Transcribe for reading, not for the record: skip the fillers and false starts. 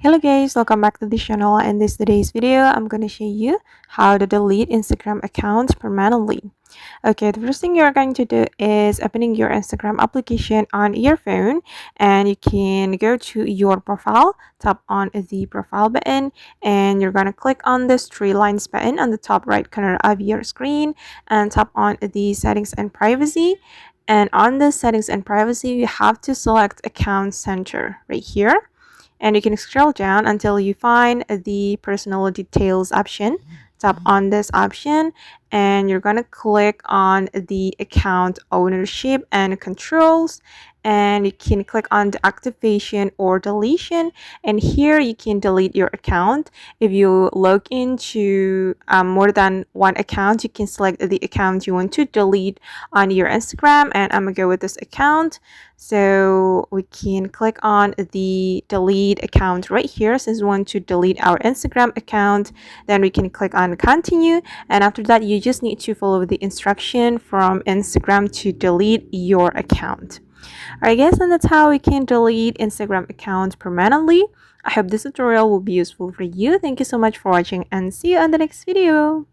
Hello guys, welcome back to the channel. In this today's video, I'm going to show you how to delete Instagram accounts permanently. Okay, the first thing you're going to do is opening your Instagram application on your phone, and you can go to your profile, tap on the profile button, and you're going to click on this three lines button on the top right corner of your screen and tap on the settings and privacy. And on the settings and privacy, you have to select account center right here, and you can scroll down until you find the personal details option. Tap on this option and you're going to click on the account ownership and controls, and you can click on the activation or deletion, and here you can delete your account. If you log into more than one account, you can select the account you want to delete on your Instagram, and I'm gonna go with this account. So we can click on the delete account right here. Since we want to delete our Instagram account, then we can click on continue, and after that you just need to follow the instruction from Instagram to delete your account. Alright guys, and that's how we can delete Instagram accounts permanently. I hope this tutorial will be useful for you. Thank you so much for watching and see you on the next video.